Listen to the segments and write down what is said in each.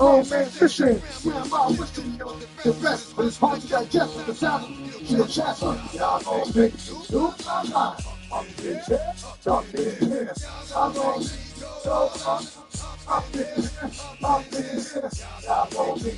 Oh man, fishing. Grandma wishing you the best, but it's hard to digest in the sound of your chest. Yeah, I'm gonna make you my life. I'm in here, I'm in here. I'm gonna so I'm in here, I'm in here. I'm gonna be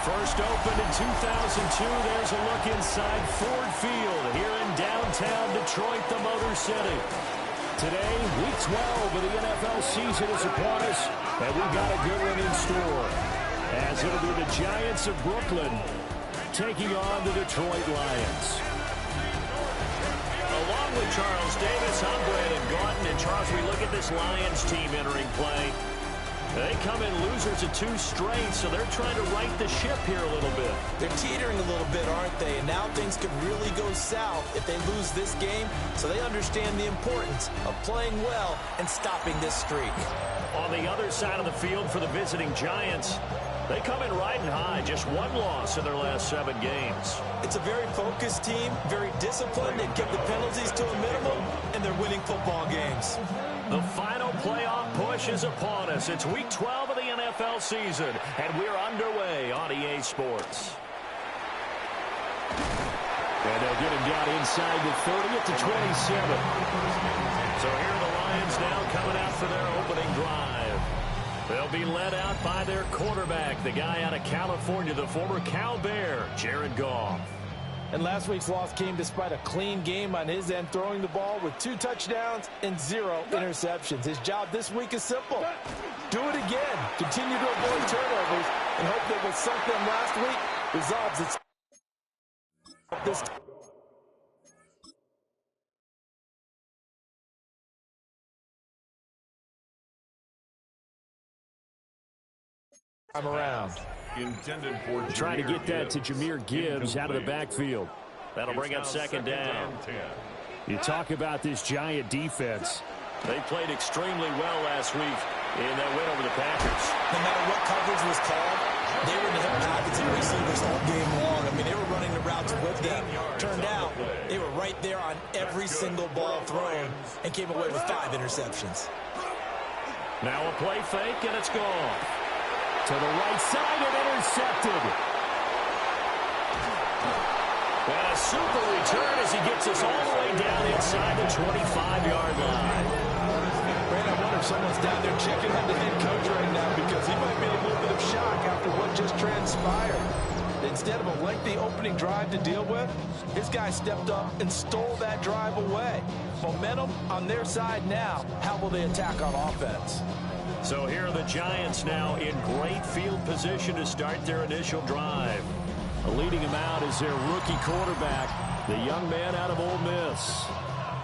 First opened in 2002, there's a look inside Ford Field here in downtown Detroit, the Motor City. Today, week 12 of the NFL season is upon us, and we've got a good one in store. As it'll be the Giants of Brooklyn taking on the Detroit Lions. Along with Charles Davis, I'm Brandon Gaunton. And Charles, we look at this Lions team entering play. They come in losers of 2 straight, so they're trying to right the ship here a little bit. They're teetering a little bit, aren't they? And now things could really go south if they lose this game, so they understand the importance of playing well and stopping this streak. On the other side of the field for the visiting Giants, they come in riding high, just 1 loss in their last 7 games. It's a very focused team, very disciplined. They kept the penalties to a minimum, and they're winning football games. The final playoff push is upon us. It's week 12 of the NFL season, and we're underway on EA Sports. And they'll get him down inside the 30 at the 27. So here are the Lions now coming out for their opening drive. They'll be led out by their quarterback, the guy out of California, the former Cal Bear, Jared Goff. And last week's loss came despite a clean game on his end, throwing the ball with 2 touchdowns and 0 interceptions. His job this week is simple. Do it again. Continue to avoid turnovers and hope that what sunk them last week resolves itself this time around. Intended for trying to get that to Jahmyr Gibbs out of the backfield. That'll bring up second down. You talk about this Giant defense. They played extremely well last week in that win over the Packers. No matter what coverage was called, they were in the hip pockets of the receivers all game long. I mean, they were running the routes with them. Turned out, they were right there on every single ball thrown and came away with 5 interceptions. Now a play fake, and it's gone. To the right side and intercepted. And a super return as he gets us all the way down inside the 25-yard line. Brandon, I wonder if someone's down there checking on the head coach right now because he might be in a little bit of shock after what just transpired. Instead of a lengthy opening drive to deal with, his guy stepped up and stole that drive away. Momentum on their side now. How will they attack on offense? So here are the Giants now in great field position to start their initial drive. Leading him out is their rookie quarterback, the young man out of Ole Miss.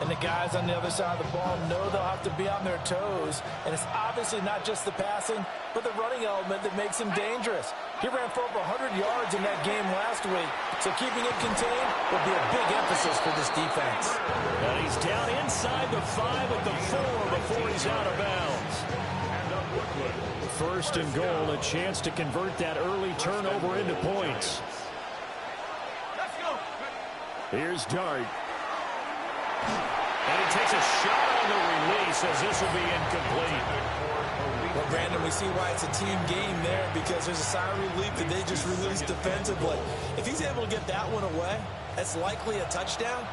And the guys on the other side of the ball know they'll have to be on their toes. And it's obviously not just the passing, but the running element that makes him dangerous. He ran for over 100 yards in that game last week, so keeping it contained will be a big emphasis for this defense. And he's down inside the 5 at the 4 before he's out of bounds. First and goal, a chance to convert that early turnover into points. Here's Dart. And he takes a shot on the release as this will be incomplete. Well, Brandon, we see why it's a team game there because there's a sigh of relief that they just released defensively. If he's able to get that one away, that's likely a touchdown.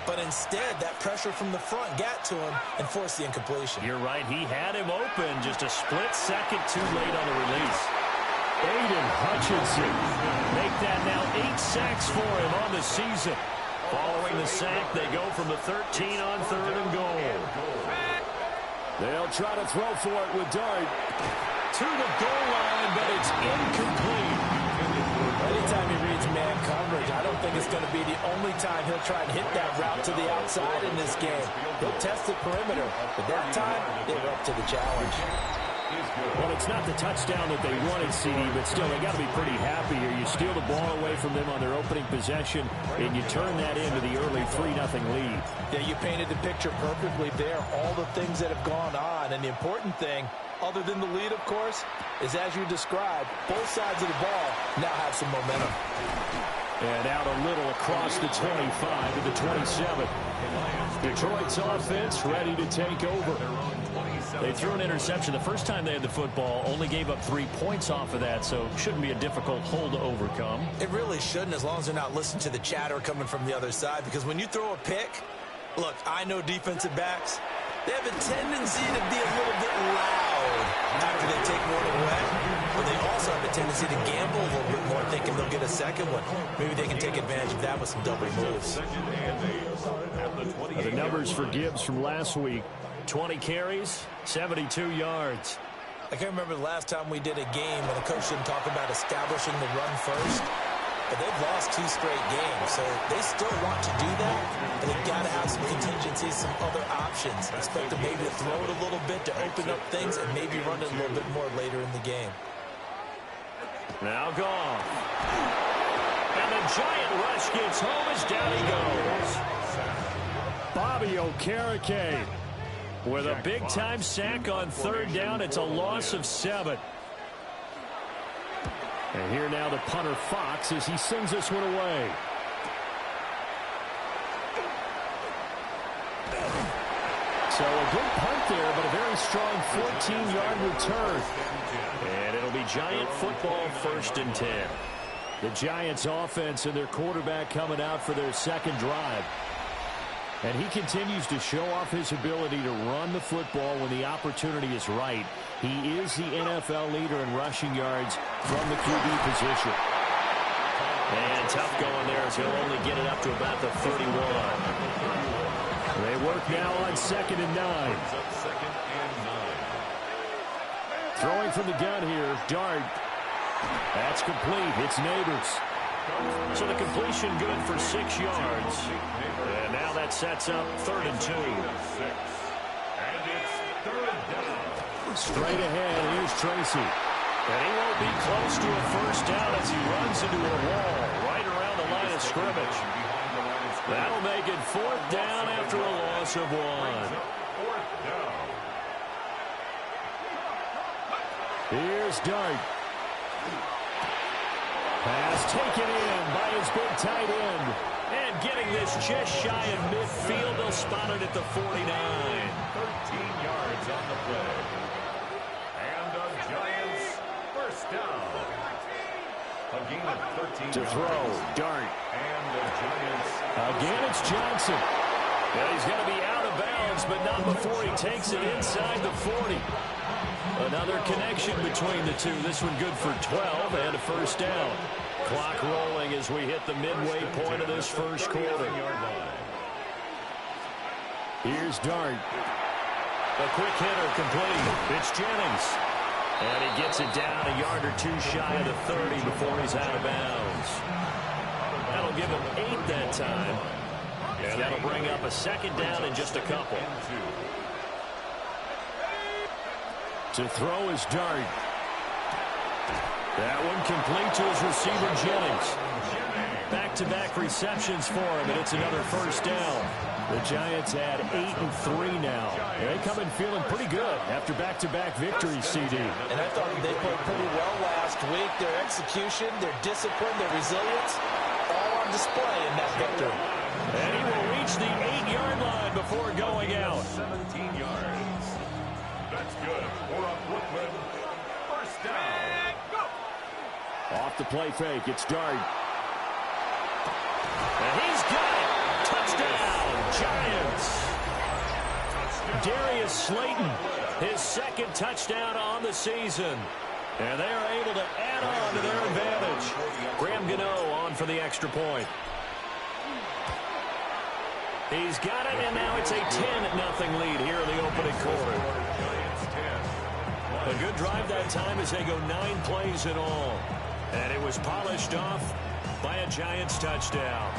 But instead, that pressure from the front got to him and forced the incompletion. You're right. He had him open just a split second too late on the release. Aiden Hutchinson make that now 8 sacks for him on the season. Following the sack, they go from the 13 on 3rd and goal. They'll try to throw for it with Dart. To the goal line, but it's incomplete. Anytime he reads man coverage, I don't think it's going to be the only time he'll try and hit that route to the outside in this game. He'll test the perimeter, but that time, they were up to the challenge. Well, it's not the touchdown that they wanted, CD, but still, they got to be pretty happy here. You steal the ball away from them on their opening possession, and you turn that into the early 3-0 lead. Yeah, you painted the picture perfectly there, all the things that have gone on, and the important thing, other than the lead, of course, is as you described, both sides of the ball now have some momentum. And out a little across the 25 to the 27. Detroit's offense ready to take over. They threw an interception the first time they had the football, only gave up 3 points off of that, so shouldn't be a difficult hole to overcome. It really shouldn't, as long as they're not listening to the chatter coming from the other side, because when you throw a pick, look, I know defensive backs, they have a tendency to be a little bit loud after they take one away, but they also have a tendency to gamble a little bit more, thinking they'll get a second one. Maybe they can take advantage of that with some double moves. The numbers for Gibbs from last week: 20 carries, 72 yards. I can't remember the last time we did a game when the coach didn't talk about establishing the run first, but they've lost 2 straight games, so they still want to do that, but they've got to have some contingencies, some other options. Expect them maybe to throw it a little bit to open up things and maybe run it a little bit more later in the game. Now gone. And the giant rush gets home as down he goes. Bobby Okereke with a big-time sack on 3rd down. It's a loss of 7. And here now the punter Fox as he sends this one away. So a good punt there, but a very strong 14-yard return. And it'll be Giant football, 1st and 10. The Giants offense and their quarterback coming out for their second drive. And he continues to show off his ability to run the football when the opportunity is right. He is the NFL leader in rushing yards from the QB position. And tough going there as he'll only get it up to about the 31. They work now on 2nd and 9. Throwing from the gun here, Dart. That's complete. It's Neighbors. So the completion good for 6 yards. And now that sets up 3rd and 2. Straight ahead, here's Tracy. And he won't be close to a 1st down as he runs into a wall right around the line of scrimmage. That'll make it 4th down after a loss of 1. Here's Dart. Pass taken in by his big tight end. And getting this just shy of midfield, they'll spot it at the 49. 13 yards on the play. And the Giants, 1st down. A gain of 13 to throw, Dart. And the Giants. Again, it's Johnson. Well, he's going to be out of bounds, but not before he takes it inside the 40. Another connection between the two. This one good for 12 and a 1st down. Clock rolling as we hit the midway point of this 1st quarter. Here's Dart. A quick hitter complete. It's Jennings. And he gets it down a yard or 2 shy of the 30 before he's out of bounds. That'll give him 8 that time. And that'll bring up a 2nd down in just a couple. To throw is Dart. That one complete to his receiver, Jennings. Back-to-back receptions for him, and it's another 1st down. The Giants add 8 and 3 now. They come in feeling pretty good after back-to-back victories, CD. And I thought they played pretty well last week. Their execution, their discipline, their resilience, all on display in that victory. And he will reach the 8-yard line before going out. 17 yards. That's good for a Brooklyn 1st down. Off the play fake, it's Dart. And he's got it. Touchdown, Giants. Darius Slayton, his 2nd touchdown on the season. And they are able to add on to their advantage. Graham Gano on for the extra point. He's got it, and now it's a 10-0 lead here in the opening quarter. A good drive that time as they go 9 plays in all. And it was polished off by a Giants touchdown.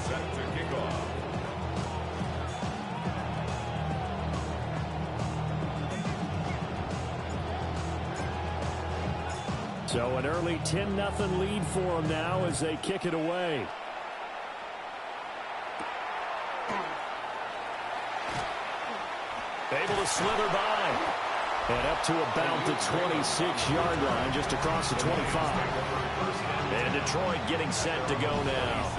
Set to kick off. So an early 10-0 lead for them now as they kick it away. Able to slither by. And up to about the 26-yard line, just across the 25. And Detroit getting set to go now.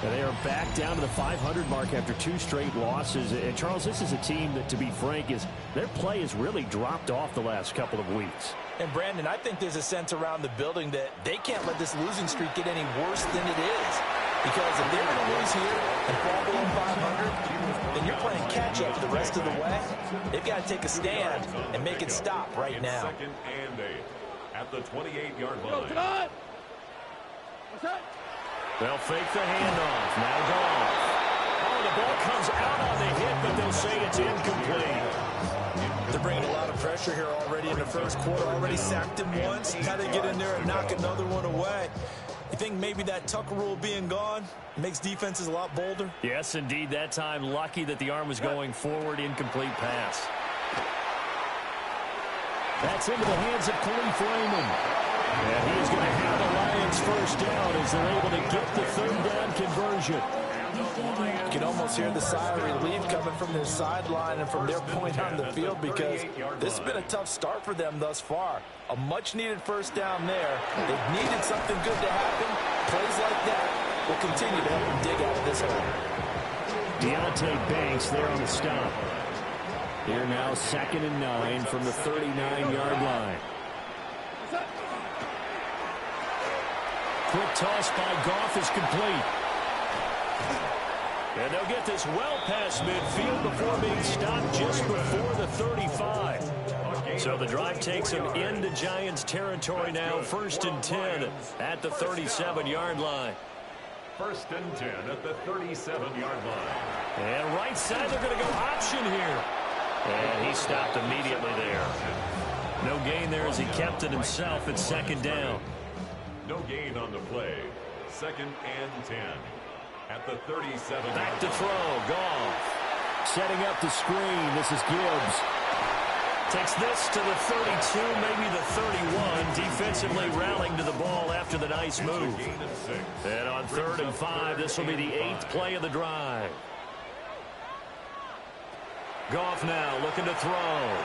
And they are back down to the 500 mark after 2 straight losses. And, Charles, this is a team that, to be frank, their play has really dropped off the last couple of weeks. And, Brandon, I think there's a sense around the building that they can't let this losing streak get any worse than it is. Because if they're going to lose here and fall below 500, then you're playing catch-up the rest of the way. They've got to take a stand and make it stop right now. Second and 8 at the 28-yard line. They'll fake the handoff. Now Goff. Oh, the ball comes out on the hit, but they'll say it's incomplete. They're bringing a lot of pressure here already in the first quarter. Already sacked him once. Got to get in there and knock another one away. You think maybe that Tucker rule being gone makes defenses a lot bolder? Yes, indeed. That time, lucky that the arm was going forward. Incomplete pass. That's into the hands of Khalif Raymond. And he is going to have the Lions first down as they're able to get the third down conversion. You can almost hear the sigh of relief coming from their sideline and from their point on the field because this has been a tough start for them thus far. A much-needed first down there. They've needed something good to happen. Plays like that will continue to help them dig out of this hole. Deontay Banks there on the stop. Here now 2nd and 9 from the 39-yard line. Quick toss by Goff is complete. And they'll get this well past midfield before being stopped just before the 35. So the drive takes them into Giants territory now. 1st and 10 at the 37-yard line. 1st and 10 at the 37-yard line. And right side, they're going to go option here. And he stopped immediately there. No gain there as he kept it himself at 2nd down. No gain on the play. 2nd and 10 at the 37. Back to throw. Goff. Setting up the screen. This is Gibbs. Takes this to the 32, maybe the 31. Defensively rallying to the ball after the nice move. And on 3rd and 5, this will be the 8th play of the drive. Goff now looking to throw.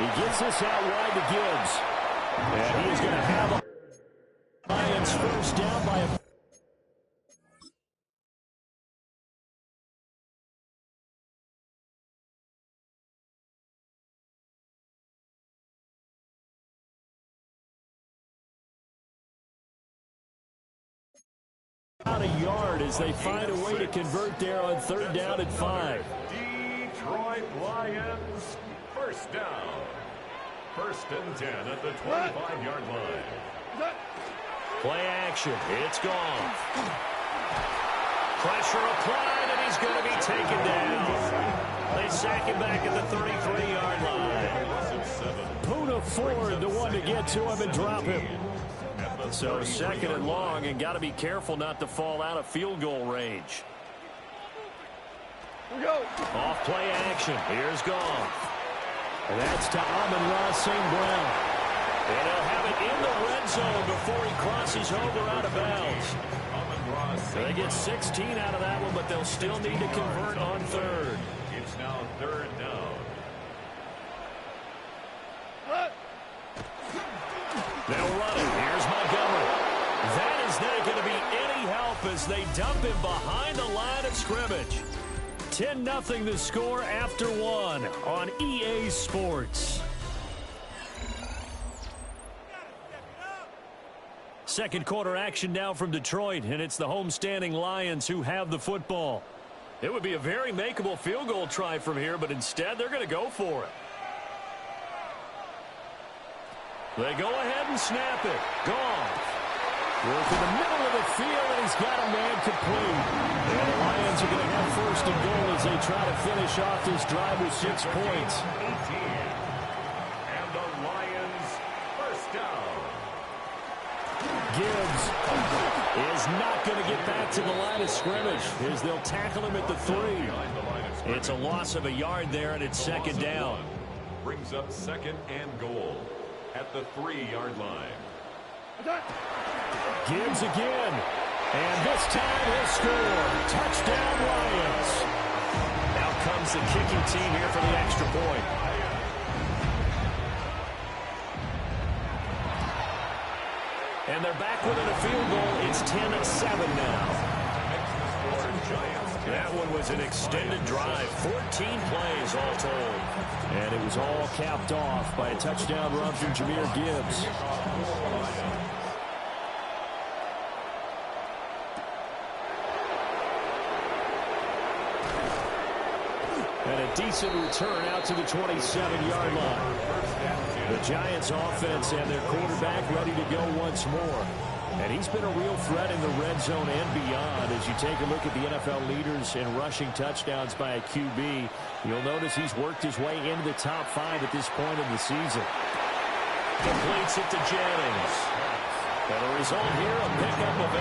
He gets this out wide to Gibbs. And he is going to have a Lions first down by a out a yard as they find a way to convert there on 3rd down and 5. Detroit Lions first down. 1st and 10 at the 25-yard line. Play action. It's gone. Pressure applied, and he's going to be taken down. They sack him back at the 33-yard line. Poona Ford, the one to get to him and drop him. So 2nd and long, and got to be careful not to fall out of field goal range. Off play action. Here's Goff. And that's to Amon-Ra St. Brown. And he'll have it in the red zone before he crosses over out of bounds. So they get 16 out of that one, but they'll still need to convert on 3rd. It's now 3rd down. They'll run it. Here's Montgomery. That is not going to be any help as they dump him behind the line of scrimmage. 10-0 the score after 1 on EA Sports. Second quarter action now from Detroit, and it's the homestanding Lions who have the football. It would be a very makeable field goal try from here, but instead they're going to go for it. They go ahead and snap it. Goff. Work in the middle of the field, and he's got a man complete. And the Lions are going to have first and goal as they try to finish off this drive with 6 points. 18. And the Lions first down. Gibbs is not going to get back to the line of scrimmage as they'll tackle him at the 3. It's a loss of a yard there, and it's second down. Brings up second and goal at the 3-yard line. Gibbs again. And this time he'll score. Touchdown, Lions. Now comes the kicking team here for the extra point. And they're back within a field goal. It's 10-7 now. That one was an extended drive. 14 plays all told. And it was all capped off by a touchdown run from Jahmyr Gibbs. And a decent return out to the 27-yard line. The Giants offense and their quarterback ready to go once more. And he's been a real threat in the red zone and beyond. As you take a look at the NFL leaders in rushing touchdowns by a QB, you'll notice he's worked his way into the top 5 at this point of the season. Completes it to Jennings. And the result here, a pickup of 8.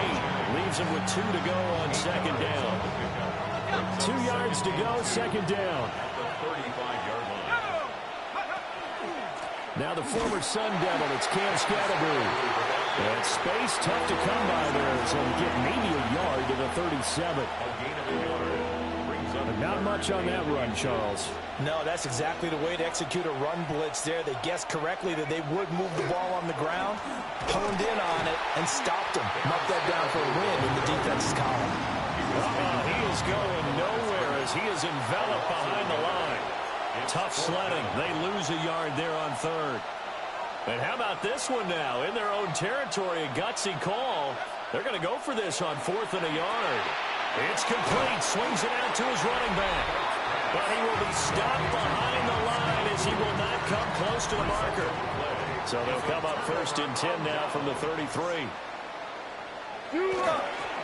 Leaves him with 2 to go on second down. 2 yards to go, second down. Now the former Sun Devil, it's Cam Scatterbury. And space tough to come by there, so we get maybe a yard to the 37. But not much on that run, Charles. No, that's exactly the way to execute a run blitz there. They guessed correctly that they would move the ball on the ground, honed in on it, and stopped them. Mark that down for a win in the defense's column. He is going nowhere as he is enveloped behind the line. Tough sledding. They lose a yard there on third. And how about this one now? In their own territory, a gutsy call. They're going to go for this on 4th and a yard. It's complete. Swings it out to his running back. But he will be stopped behind the line as he will not come close to the marker. So they'll come up 1st and 10 now from the 33.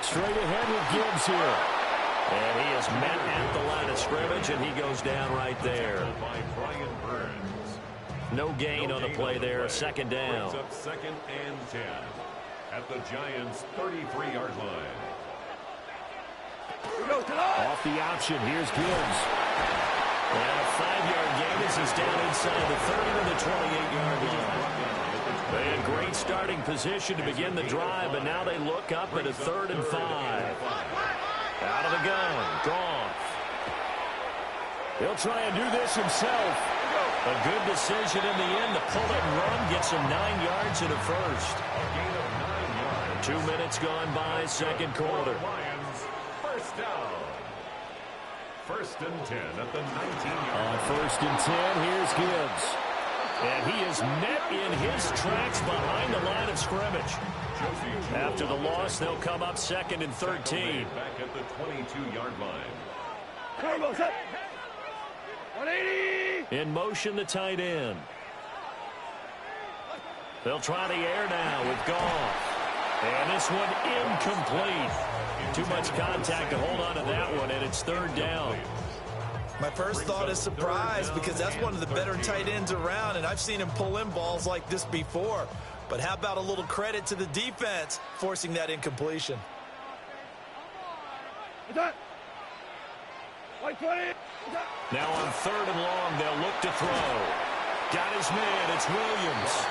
Straight ahead with Gibbs here. And he is met at the line of scrimmage, and he goes down right there. No gain on the play there. Second down. Up 2nd and 10 at the Giants' 33-yard line. Off the option. Here's Gibbs. And a 5-yard gain as he's down inside the 30 to the 28-yard line. They had great starting position to begin the drive, but now they look up at a 3rd and 5. Out of the gun. Goff. He'll try and do this himself. A good decision in the end to pull it and run. Gets him 9 yards and a first. 2 minutes gone by, second quarter. First down. 1st and 10 at the 19-yard line. On 1st and 10, here's Gibbs. And he is met in his tracks behind the line of scrimmage. After the loss, they'll come up 2nd and 13. Back at the 22-yard line. 180. In motion, the tight end. They'll try the air now with Goff. And this one incomplete. Too much contact to hold on to that one, and it's 3rd down. My first thought is surprise, because that's one of the better tight ends around, and I've seen him pull in balls like this before. But how about a little credit to the defense forcing that incompletion? Now on 3rd and long, they'll look to throw. Got his man, it's Williams.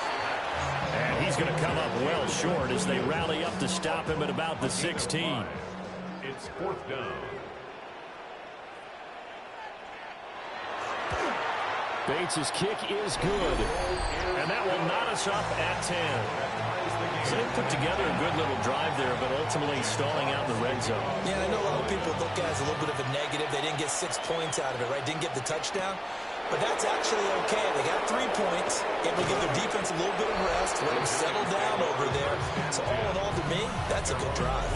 And he's going to come up well short as they rally up to stop him at about the 16. It's 4th down. Bates' kick is good. And that will knot us up at 10. So they put together a good little drive there, but ultimately stalling out in the red zone. Yeah, I know a lot of people look at it as a little bit of a negative. They didn't get 6 points out of it, right? Didn't get the touchdown. But that's actually okay. They got 3 points. Able to give their defense a little bit of rest. Let them settle down over there. So all in all, to me, that's a good drive.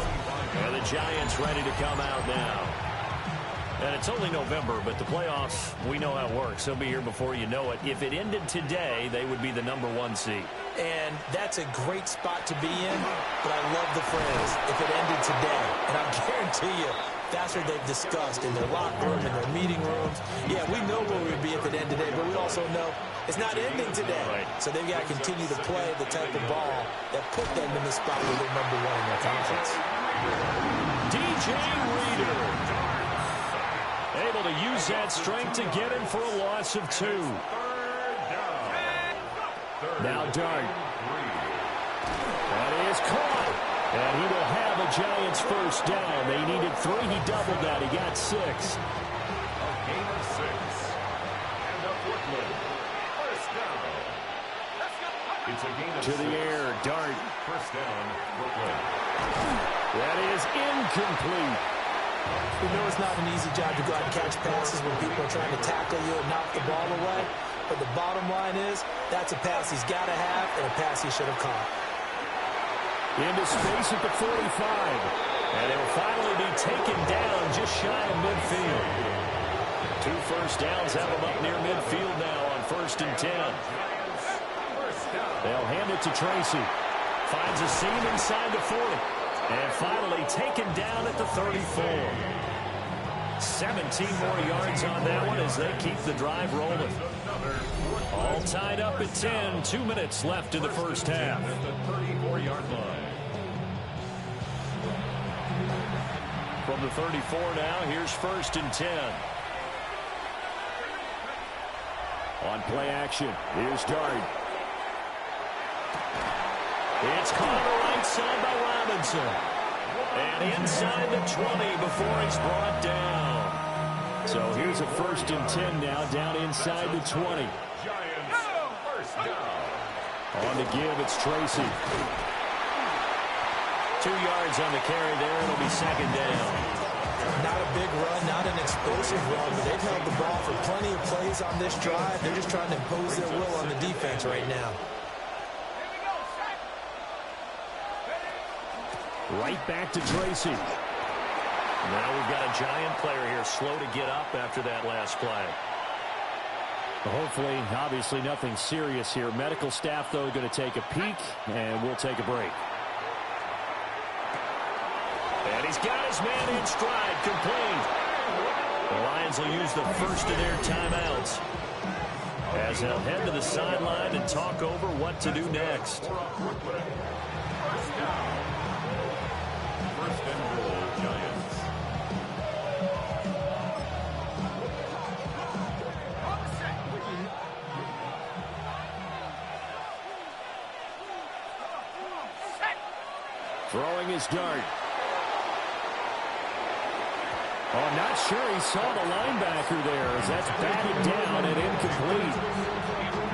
And the Giants ready to come out now. And it's only November, but the playoffs, we know how it works. They'll be here before you know it. If it ended today, they would be the #1 seed. And that's a great spot to be in, but I love the phrase, if it ended today. And I guarantee you, that's what they've discussed in their locker room, in their meeting rooms. Yeah, we know where we'd be if it ended today, but we also know it's not ending today. Right. So they've got to continue to play the type of ball that put them in the spot where they're #1 in their conference. DJ Reader able to use that strength to get him for a loss of 2. Now Dart. That is caught. And he will have a Giants first down. They needed 3. He doubled that. He got 6. A gain of 6. And a Portland first down. It's a gain of to 6. the air. Dart. First down, Brooklyn. That is incomplete. We know it's not an easy job to go out and catch passes when people are trying to tackle you and knock the ball away. But the bottom line is, that's a pass he's got to have and a pass he should have caught. Into space at the 45. And it'll finally be taken down just shy of midfield. 2 first downs have him up near midfield now on 1st and 10. They'll hand it to Tracy. Finds a seam inside the 40. And finally taken down at the 34. 17 more yards on that one as they keep the drive rolling. All tied up at 10. 2 minutes left in the first half. At the 34-yard line. From the 34 now, here's 1st and 10. On play action, here's Dart. It's caught on the right side by Robinson. And inside the 20 before he's brought down. So here's a 1st and 10 now, down inside the 20. Giants first down. On the give, it's Tracy. 2 yards on the carry there. It'll be 2nd down. Not a big run, not an explosive run, but they've held the ball for plenty of plays on this drive. They're just trying to impose their will on the defense right now. Right back to Tracy. Now we've got a Giant player here slow to get up after that last play. Hopefully, obviously nothing serious here. Medical staff, though, going to take a peek, and we'll take a break. And he's got his man in stride, complete. The Lions will use the first of their timeouts as they'll head to the sideline and talk over what to do next. First down. First and goal, Giants. Throwing his Dart. Oh, not sure he saw the linebacker there as that's batted down and incomplete.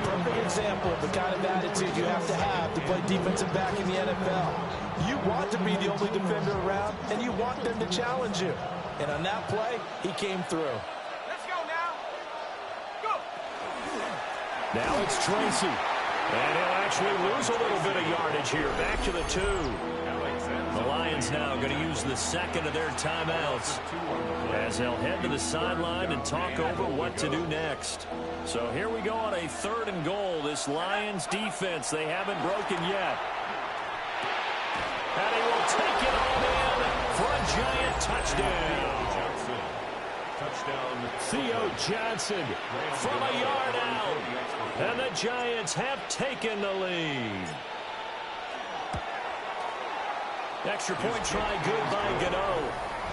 Perfect example of the kind of attitude you have to play defensive back in the NFL. You want to be the only defender around, and you want them to challenge you. And on that play, he came through. Let's go now. Go. Now it's Tracy. And he'll actually lose a little bit of yardage here. Back to the 2. The Lions now going to use the second of their timeouts as they'll head to the sideline and talk over what to do next. So here we go on a 3rd and goal. This Lions defense, they haven't broken yet. And he will take it all in for a Giant touchdown. Touchdown. Theo Johnson from a yard out. And the Giants have taken the lead. Extra point try good by Gano.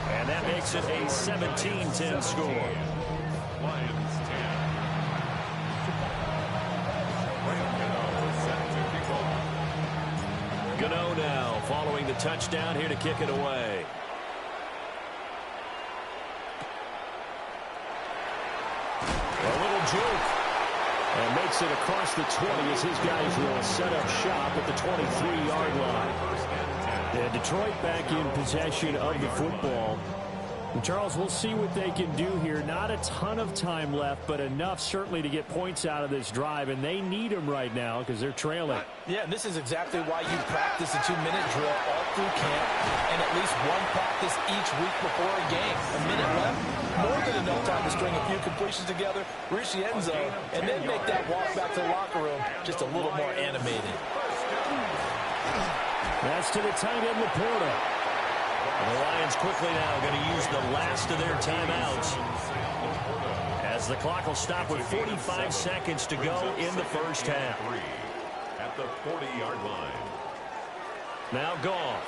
And that makes it a 17-10 score. Lions 10. Gano now following the touchdown here to kick it away. A little juke. And makes it across the 20 as his guys will set up shop at the 23-yard line. Yeah, Detroit back in possession of the football. And Charles, we'll see what they can do here. Not a ton of time left, but enough certainly to get points out of this drive, and they need them right now because they're trailing. Yeah, and this is exactly why you practice a 2-minute drill all through camp and at least one practice each week before a game. A minute left, more than to string a few completions together, reach the end zone, and then make that walk back to the locker room just a little more animated. That's to the tight end, Laporta. And the Lions quickly now going to use the last of their timeouts, as the clock will stop with 45 seconds to go in the first half. At the 40-yard line. Now gone.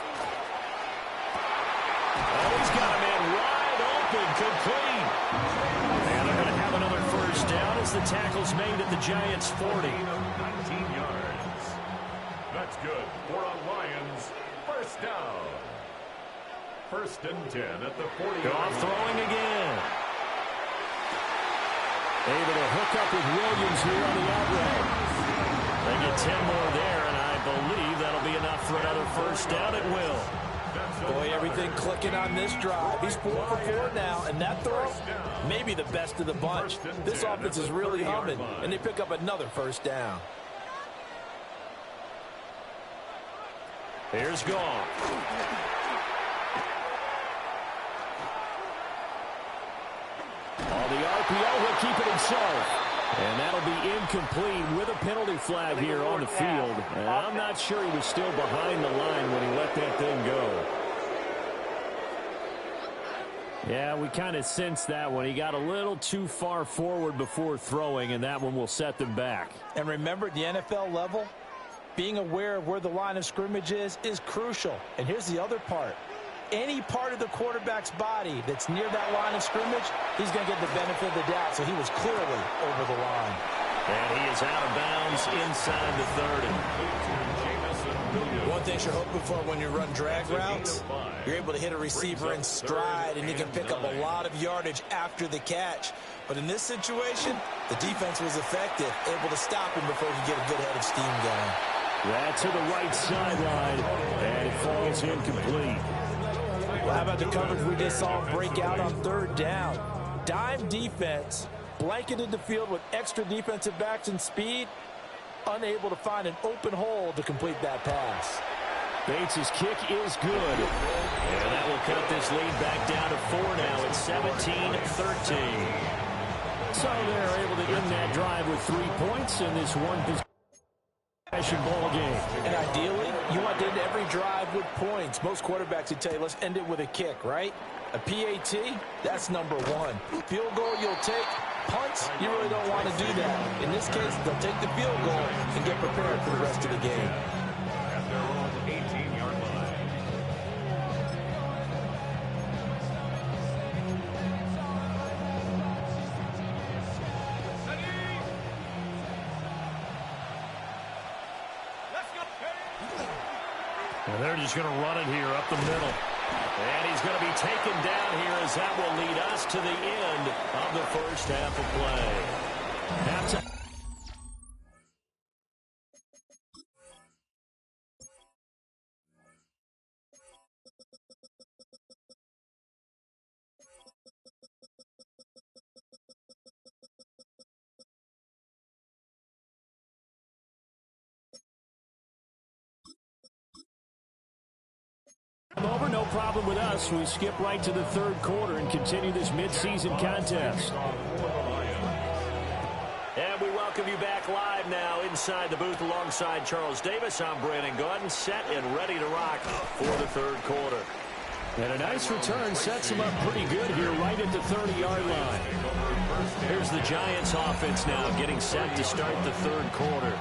Oh, he's got a man wide open, complete. And they're going to have another first down as the tackle's made at the Giants' 40. 19 yards. That's good for a Lions first down. First and 10 at the 40-yard line. Throwing again. Able to hook up with Williams here on the out route. They get 10 more there, and I believe that'll be enough for another first down. It will. Boy, everything clicking on this drive. He's 4 for 4 now, and that throw, maybe the best of the bunch. This offense is really humming, and they pick up another first down. Here's Goff. On the RPO, he'll keep it himself. And that'll be incomplete with a penalty flag here on the field. And I'm not sure he was still behind the line when he let that thing go. Yeah, we kind of sensed that one. He got a little too far forward before throwing, and that one will set them back. And remember, at the NFL level, being aware of where the line of scrimmage is crucial. And here's the other part. Any part of the quarterback's body that's near that line of scrimmage, he's going to get the benefit of the doubt. So he was clearly over the line. And he is out of bounds inside the 30. One thing you're hoping for when you run drag routes, you're able to hit a receiver in stride, and you can pick up a lot of yardage after the catch. But in this situation, the defense was effective, able to stop him before he could get a good head of steam going. That's to the right sideline, and it falls incomplete. Well, how about the coverage we just saw break out on third down? Dime defense, blanketed the field with extra defensive backs and speed, unable to find an open hole to complete that pass. Bates' kick is good. And that will cut this lead back down to 4 now. It's 17-13. So they're able to end that drive with 3 points in this one possession ball game. And ideally, you want to end every drive with points. Most quarterbacks would tell you, let's end it with a kick, right? A PAT, that's number 1. Field goal you'll take. Punts, you really don't want to do that. In this case, they'll take the field goal and get prepared for the rest of the game. At their own 18-yard line. And they're just going to run it here up the middle. And he's going to be taken down here as that will lead us to the end of the first half of play. Halftime. Over, no problem with us. We skip right to the third quarter and continue this midseason contest. And we welcome you back live now inside the booth alongside Charles Davis. I'm Brandon Gordon, set and ready to rock for the third quarter. And a nice return sets him up pretty good here right at the 30-yard line. Here's the Giants offense now getting set to start the third quarter.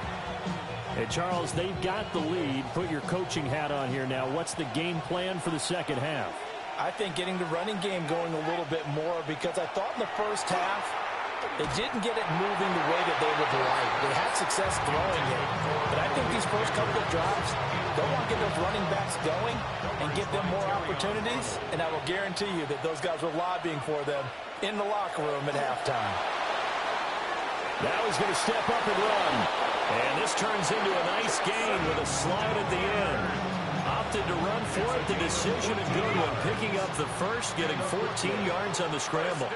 Hey, Charles, they've got the lead. Put your coaching hat on here now. What's the game plan for the second half? I think getting the running game going a little bit more, because I thought in the first half they didn't get it moving the way that they would like. They had success throwing it. But I think these first couple of drives, they'll want to get those running backs going and give them more opportunities. And I will guarantee you that those guys were lobbying for them in the locker room at halftime. Now he's going to step up and run. And this turns into a nice gain with a slide at the end. Opted to run for it. The decision a good one. Picking up the first, getting 14 yards on the scramble.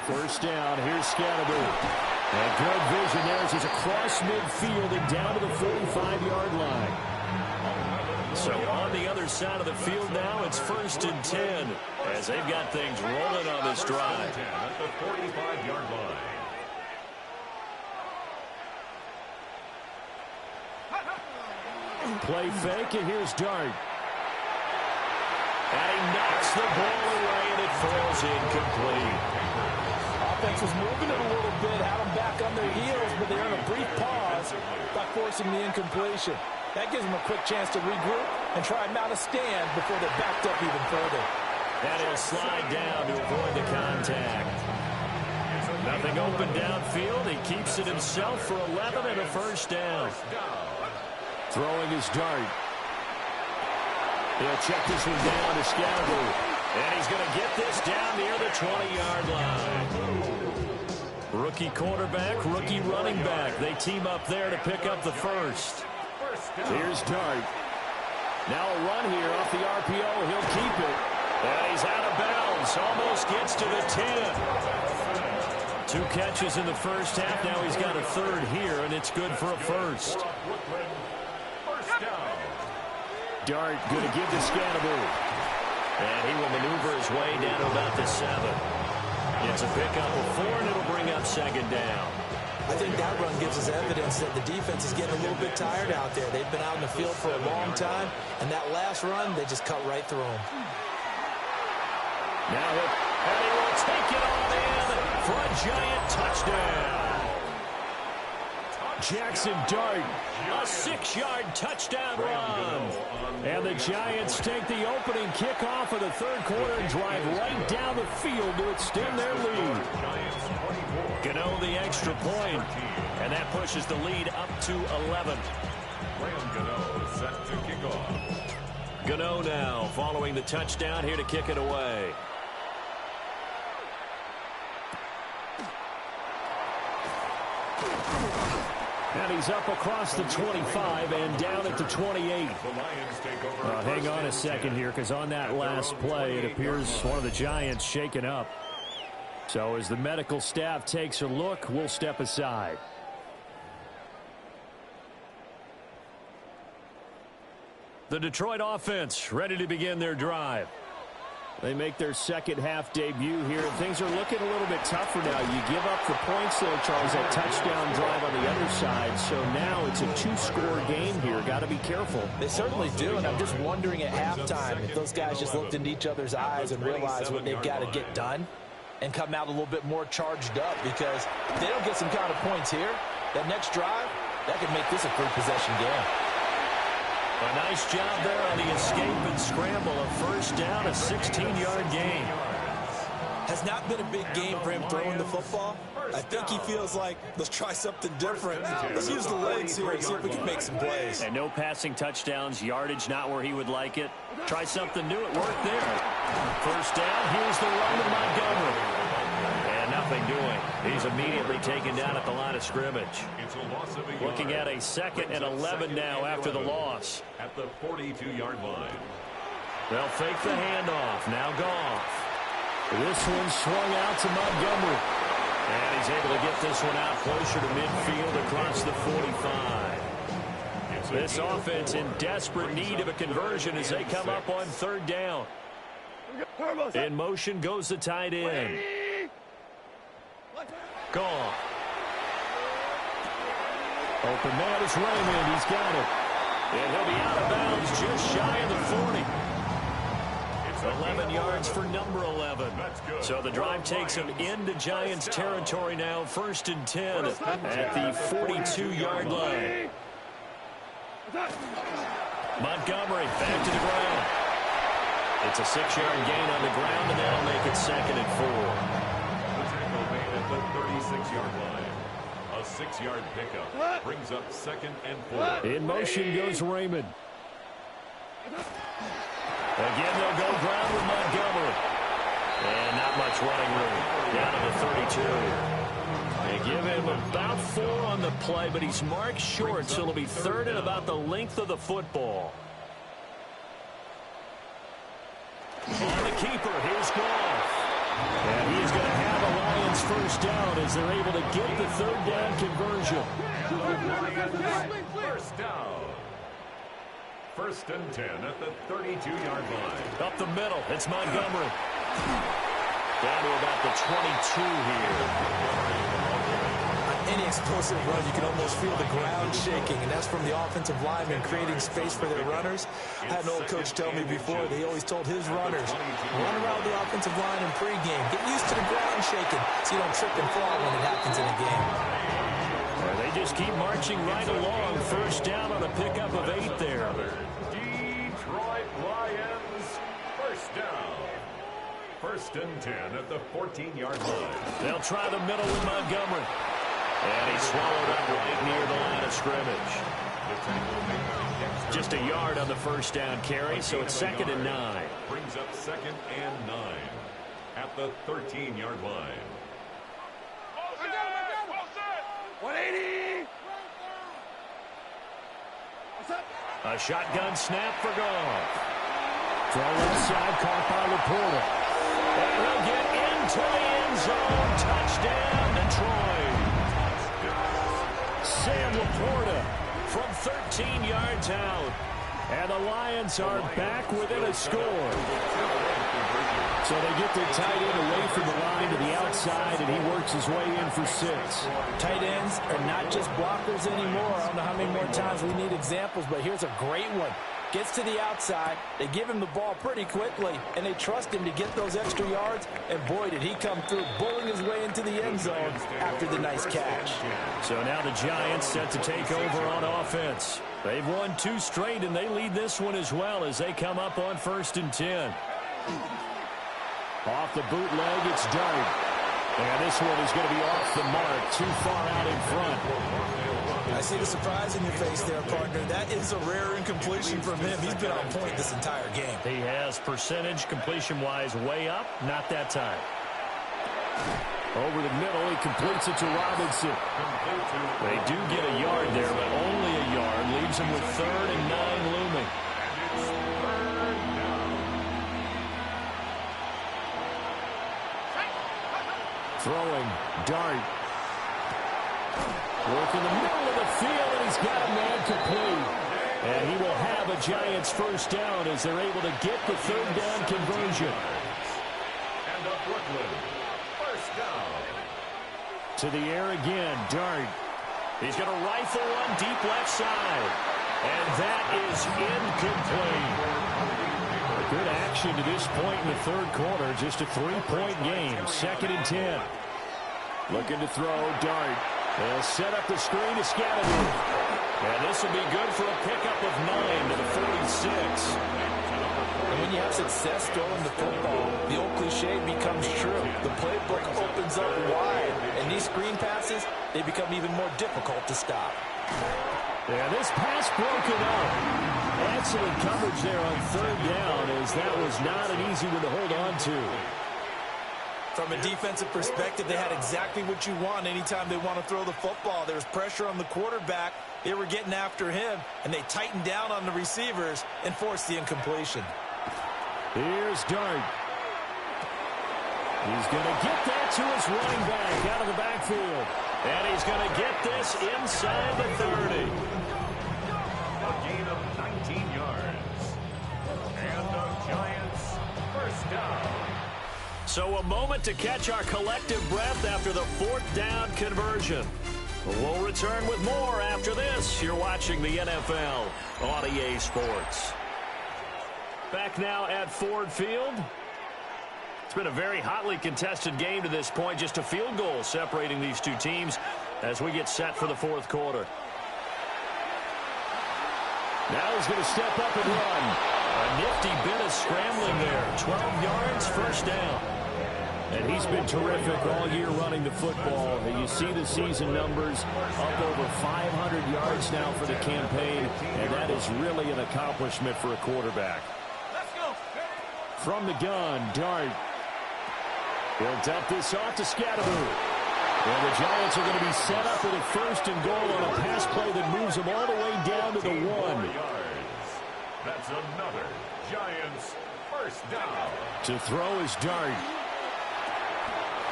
First down. Here's Scatterby. And good vision there as he's across midfield and down to the 45-yard line. So So on the other side of the field now, it's 1st and 10 as they've got things rolling on this drive. At the 45-yard line. Play fake, and here's Dart. And he knocks the ball away, and it falls incomplete. Offense was moving it a little bit, had them back on their heels, but they're in a brief pause by forcing the incompletion. That gives them a quick chance to regroup and try and mount a stand before they're backed up even further. And he'll slide down to avoid the contact. Nothing open downfield. He keeps it himself for 11 and a first down. Throwing his Dart. He'll check this one down to Scalaboo. And he's going to get this down near the 20-yard line. Rookie quarterback, rookie running back. They team up there to pick up the first. Here's Dart. Now a run here off the RPO. He'll keep it. And he's out of bounds. Almost gets to the 10. 2 catches in the first half. Now he's got a third here, and it's good for a first. Dart going to give to Scalaboo. And he will maneuver his way down to about the 7. It's a pickup of 4, and it'll bring up 2nd down. I think that run gives us evidence that the defense is getting a little bit tired out there. They've been out in the field for a long time, and that last run, they just cut right through them. Now he will take it on in for a giant touchdown. Jackson Dart, a 6-yard touchdown run. And the Giants take the opening kickoff of the third quarter and drive right down the field to extend their lead. Gano the extra point, and that pushes the lead up to 11. Gano set to kick off. Gano now following the touchdown here to kick it away. And he's up across the 25 and down at the 28. Hang on a second here, because on that last play, it appears one of the Giants shaken up. So as the medical staff takes a look, we'll step aside. The Detroit offense ready to begin their drive. They make their second half debut here. Things are looking a little bit tougher now. You give up the points there, Charles, that touchdown drive on the other side. So now it's a 2-score game here. Got to be careful. They certainly do, and I'm just wondering at halftime if those guys just looked into each other's eyes and realized what they've got to get done and come out a little bit more charged up, because if they don't get some kind of points here, that next drive, that could make this a 3-possession game. A nice job there on the escape and scramble. A first down, a 16-yard gain. Has not been a big game for him throwing the football. I think he feels like, let's try something different. Let's use the legs here and see if we can make some plays. And no passing touchdowns, yardage not where he would like it. Try something new, it worked there. First down, here's the run to Montgomery. And nothing doing. He's immediately taken down at the line of scrimmage. Looking at a 2nd and 11 now after the loss. At the 42-yard line. They'll fake the handoff. Now Goff. This one swung out to Montgomery. And he's able to get this one out closer to midfield across the 45. This offense in desperate need of a conversion as they come up on 3rd down. In motion goes the tight end. Goff. Open man is Raymond. He's got it. And he'll be out of bounds just shy of the 40. 11 yards for number 11. So the drive takes him into Giants territory now. 1st and 10 at the 42-yard line. Montgomery back to the ground. It's a 6-yard gain on the ground, and that'll make it 2nd and 4. The tackle made at the 36-yard line. A 6-yard pickup brings up 2nd and 4. In motion goes Raymond. Again, they'll go ground with Montgomery. And not much running room. Down to the 32. They give him about 4 on the play, but he's marked short, so it'll be 3rd and about the length of the football. On the keeper, here's Goff. And he is going to have a Lions first down as they're able to get the 3rd down conversion. First down. First and 10 at the 32-yard line. Up the middle, it's Montgomery. Down to about the 22 here. Any explosive run, you can almost feel the ground shaking, and that's from the offensive linemen creating space for their runners. I had an old coach tell me before, they always told his runners, run around the offensive line in pregame. Get used to the ground shaking so you don't trip and fall when it happens in a game. They just keep marching right along. First down on a pickup of 8 there. Detroit Lions, first down. First and 10 at the 14-yard line. They'll try the middle with Montgomery. And he swallowed up right near the line of scrimmage. Just a yard on the first down carry, so it's 2nd and 9. Brings up 2nd and 9 at the 13-yard line. 180. A shotgun snap for Goff. Throw left side, caught by Laporta. And he'll get into the end zone. Touchdown, Detroit. Sam Laporta from 13 yards out. And the Lions are back within a score. So they get their tight end away from the line to the outside, and he works his way in for 6. Tight ends are not just blockers anymore. I don't know how many more times we need examples, but here's a great one. Gets to the outside, they give him the ball pretty quickly, and they trust him to get those extra yards, and boy, did he come through, bulling his way into the end zone after the nice catch. So now the Giants set to take over on offense. They've won 2 straight, and they lead this one as well as they come up on 1st and 10. Off the bootleg, it's Dart. And this one is going to be off the mark, too far out in front. I see the surprise in your face there, partner. That is a rare incompletion from him. He's been on point this entire game. He has percentage completion-wise way up, not that time. Over the middle, he completes it to Robinson. They do get a yard there, but only a yard. Leaves him with 3rd and 9 looming. Throwing, Dart. Work in the middle of the field, and he's got a man complete. And he will have a Giants first down as they're able to get the 3rd down conversion. And the Brooklyn first down. To the air again, Dart. He's going to rifle one deep left side. And that is incomplete. Good action to this point in the 3rd quarter. Just a 3-point game. 2nd and 10. Looking to throw, Dart. They'll set up the screen to Scattergood. And this will be good for a pickup of 9 to the 46. And when you have success throwing the football, the old cliche becomes true. The playbook opens up wide. And these screen passes, they become even more difficult to stop. Yeah, this pass broken up. Excellent coverage there on 3rd down, as that was not an easy one to hold on to. From a defensive perspective, they had exactly what you want anytime they want to throw the football. There was pressure on the quarterback. They were getting after him, and they tightened down on the receivers and forced the incompletion. Here's Dart. He's going to get that to his running back out of the backfield. And he's going to get this inside the 30. A gain of 19 yards. And the Giants first down. So a moment to catch our collective breath after the 4th down conversion. We'll return with more after this. You're watching the NFL on EA Sports. Back now at Ford Field. It's been a very hotly contested game to this point. Just a field goal separating these two teams as we get set for the 4th quarter. Now he's going to step up and run. A nifty bit of scrambling there. 12 yards, first down. And he's been terrific all year running the football. You see the season numbers up over 500 yards now for the campaign, and that is really an accomplishment for a quarterback. Let's go. From the gun, Dart. He'll dump this off to Scattergood. And the Giants are going to be set up with a 1st and goal on a pass play that moves them all the way down to the 1. That's another Giants first down. To throw is Dart.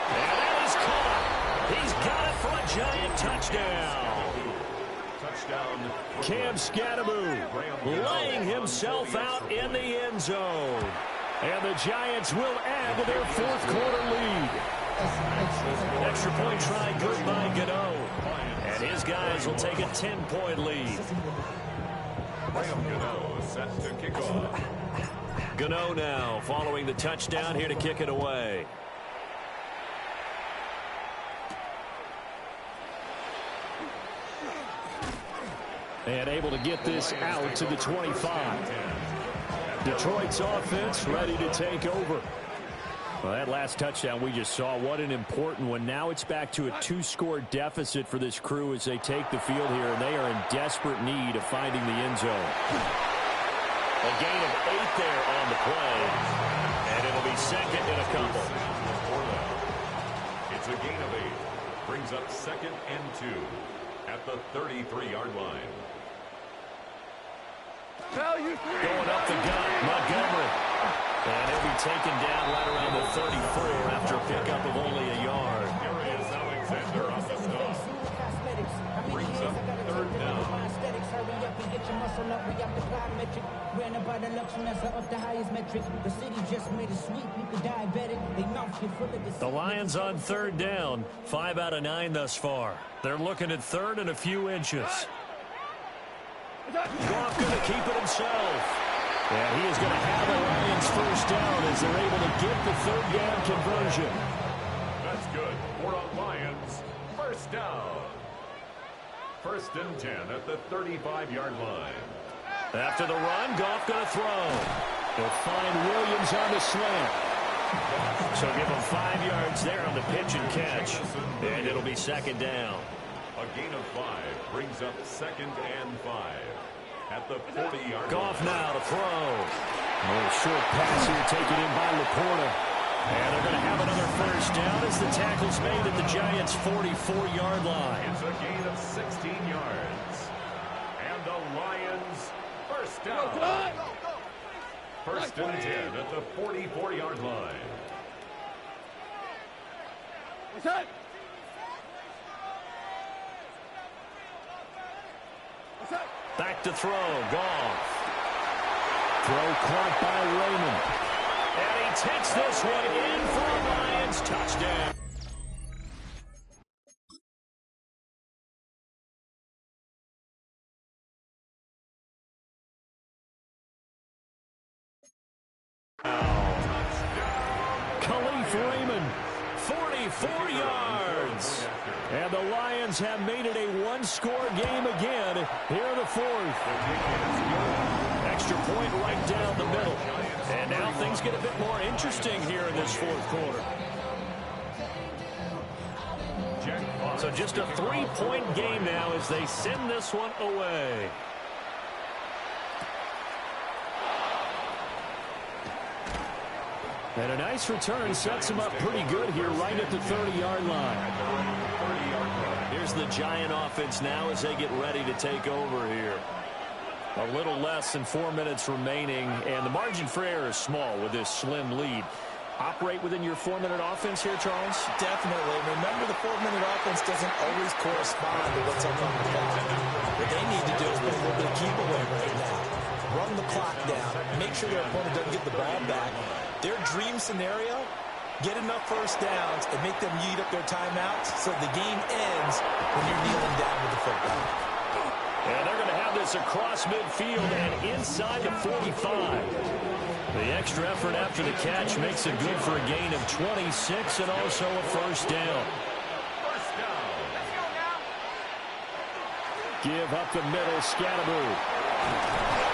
And that is caught. He's got it for a Giant touchdown. Touchdown. Cam Scatteroo laying himself out in the end zone. And the Giants will add to their fourth quarter lead. Extra point try good by Gano. And his guys will take a 10-point lead. Graham Gano set to kick off. Gano now following the touchdown here to kick it away. And able to get this out to the 25. Detroit's offense ready to take over. Well, that last touchdown we just saw, what an important one. Now it's back to a 2-score deficit for this crew as they take the field here, and they are in desperate need of finding the end zone. A gain of 8 there on the play, and it'll be second and a couple. It's a gain of 8. Brings up second and 2 at the 33-yard line. Going up the gut, Montgomery. And he'll be taken down right around the 34 after a pickup of only a yard. Here is Alexander on the stop. Brings up third down. The Lions on third down, 5 out of 9 thus far. They're looking at third and a few inches. Goff going to keep it himself. And he is going to have the Lions first down as they're able to get the third down conversion. That's good. 4 on Lions. First down. First and 10 at the 35-yard line. After the run, Goff going to throw. They'll find Williams on the slant. So give him 5 yards there on the pitch and catch. And it'll be second down. A gain of 5 brings up second and 5 at the 40-yard line. Goff now to throw. A little short pass here taken in by Laporta. And they're going to have another first down as the tackle's made at the Giants' 44-yard line. It's a gain of 16 yards. And the Lions first down. First and 10 at the 44-yard line. Back to throw, Goff. Throw caught by Raymond. And he takes this one in for a Lions touchdown. Khalif Raymond, 44 yards. And the Lions have made it a one-score game again here in the fourth. Extra point right down the middle. And now things get a bit more interesting here in this fourth quarter. So just a 3-point game now as they send this one away. And a nice return sets him up pretty good here right at the 30-yard line. Here's the Giant offense now as they get ready to take over here. A little less than 4 minutes remaining, and the margin for error is small with this slim lead. Operate within your 4-minute offense here, Charles? Definitely. Remember, the 4-minute offense doesn't always correspond to what's up on the clock. What they need to do is put a little bit of keep away right now. Run the clock down. Make sure their opponent doesn't get the ball back. Their dream scenario, get enough first downs and make them eat up their timeouts so the game ends when you're kneeling down with the football. And they're going to have this across midfield and inside the 45. The extra effort after the catch makes it good for a gain of 26 and also a first down. Give up the middle, Scatteroo.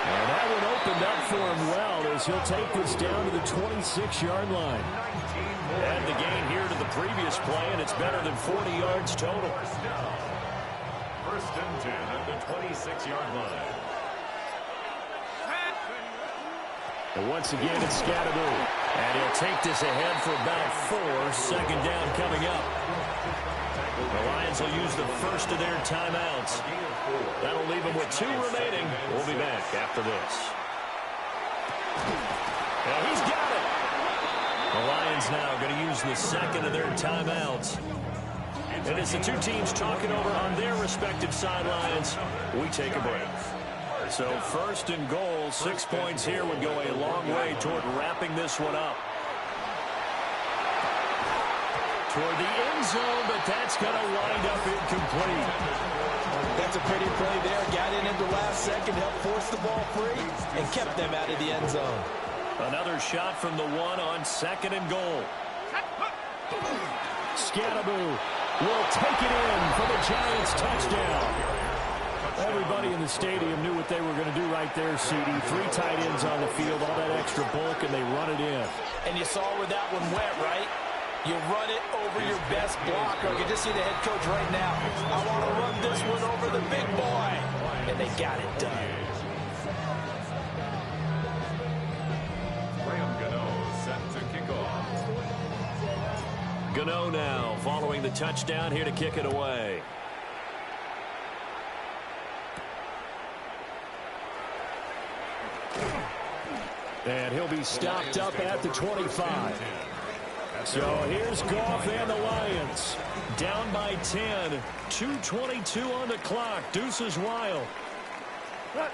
And that one opened up for him well as he'll take this down to the 26-yard line. Add the gain here to the previous play, and it's better than 40 yards total. First and 10 at the 26-yard line. And once again, it's Scatteroo. And he'll take this ahead for about 4. Second down coming up. The Lions will use the first of their timeouts. That'll leave them with 2 remaining. We'll be back after this. And he's got it. The Lions now going to use the second of their timeouts. And as the two teams talking over on their respective sidelines, we take a break. So first and goal, 6 points here would go a long way toward wrapping this one up. Toward the end zone, but that's going to wind up incomplete. That's a pretty play there. Got in at the last second, helped force the ball free, and kept them out of the end zone. Another shot from the one on second and goal. Scattaboo will take it in for the Giants touchdown. Everybody in the stadium knew what they were going to do right there, CD. 3 tight ends on the field, all that extra bulk, and they run it in. And you saw where that one went, right? You run it over your best blocker. You can just see the head coach right now. I want to run this one over the big boy. And they got it done. Set to kick off. Gano now following the touchdown here to kick it away. And he'll be stopped up at the 25. So here's Goff and the Lions. Down by 10. 2:22 on the clock. Deuces wild.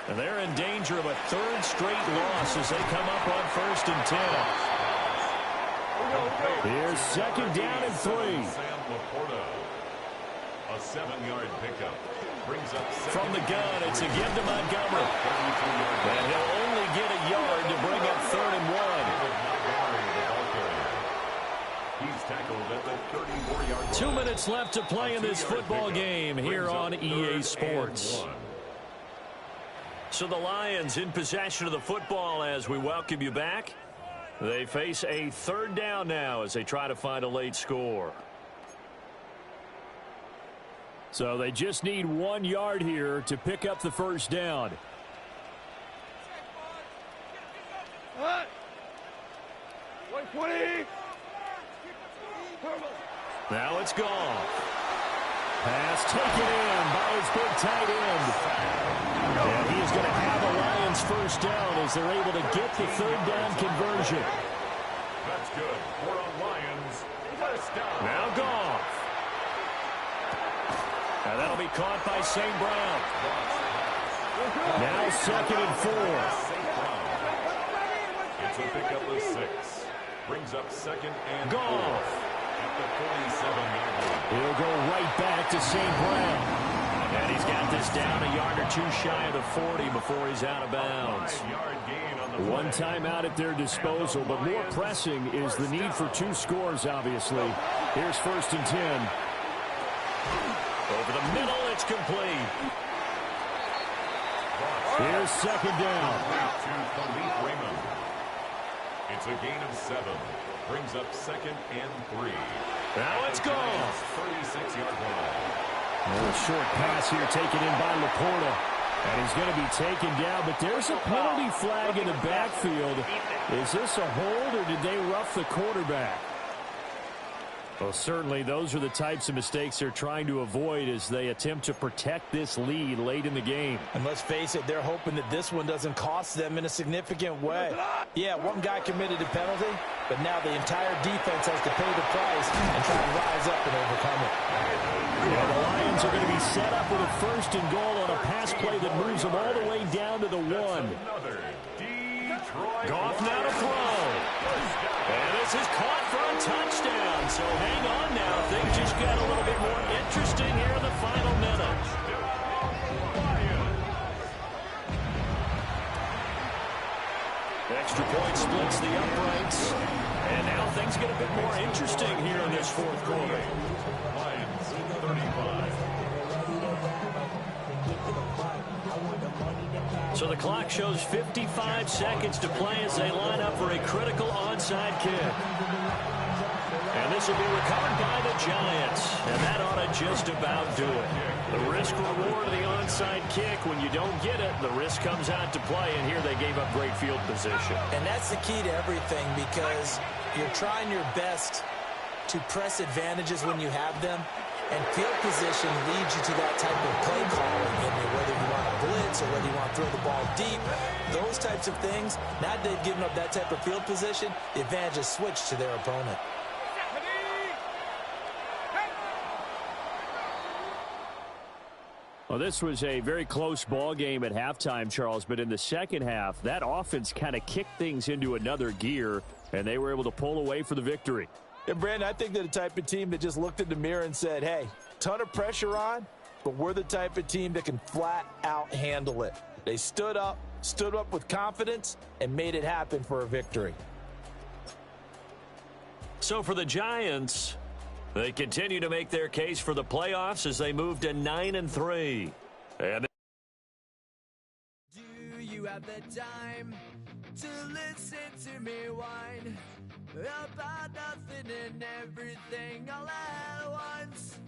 And they're in danger of a 3rd straight loss as they come up on 1st and 10. Here's 2nd down and 3. A 7-yard pickup. Brings up from the gun. It's again to Montgomery. And he'll only get a yard to bring up 3rd and 1. He's tackled at the 34-yard line. 2 minutes left to play in this football game here on EA Sports. So the Lions in possession of the football as we welcome you back. They face a 3rd down now as they try to find a late score. So they just need 1 yard here to pick up the 1st down. Now it's gone. Pass taken in by his big tight end. And he is going to have a Lions 1st down as they're able to get the 3rd down conversion. That's good. For a Lions 1st down. Now Goff. And that'll be caught by St. Brown. Now 2nd and 4. It's a pickup of 6. Brings up 2nd and Goff. 4. At the 47-yard line. He'll go right back to St. Brown. And he's got this down a yard or 2 shy of the 40 before he's out of bounds. 5-yard gain on the One timeout at their disposal, but more pressing is the need for 2 scores, obviously. Here's 1st and 10. Over the middle, it's complete. Here's 2nd down. It's a gain of 7. Brings up 2nd and 3. Now it's gone. 36-yard line. A short pass here taken in by Laporta. And he's going to be taken down, but there's a penalty flag in the backfield. Is this a hold, or did they rough the quarterback? Well, certainly those are the types of mistakes they're trying to avoid as they attempt to protect this lead late in the game. And let's face it, they're hoping that this one doesn't cost them in a significant way. Yeah, one guy committed a penalty, but now the entire defense has to pay the price and try to rise up and overcome it. Yeah, the Lions are going to be set up with a 1st and goal on a pass play that moves them all the way down to the 1. Goff now to throw. And this is caught for a touchdown. So hang on now. Things just got a little bit more interesting here in the final minute. Extra point splits the uprights. And now things get a bit more interesting here in this 4th quarter. Lions 35. So the clock shows 55 seconds to play as they line up for a critical onside kick. And this will be recovered by the Giants. And that ought to just about do it. The risk reward of the onside kick, when you don't get it, the risk comes out to play. And here they gave up great field position. And that's the key to everything, because you're trying your best to press advantages when you have them. And field position leads you to that type of play calling, whether you want to blitz or whether you want to throw the ball deep. Those types of things, now that they've given up that type of field position, the advantage is switched to their opponent. Well, this was a very close ball game at halftime, Charles, but in the second half, that offense kind of kicked things into another gear, and they were able to pull away for the victory. And, Brandon, I think they're the type of team that just looked in the mirror and said, hey, ton of pressure on, but we're the type of team that can flat out handle it. They stood up with confidence, and made it happen for a victory. So for the Giants, they continue to make their case for the playoffs as they move to 9-3. And do you have the time to listen to me whine about nothing and everything all at once?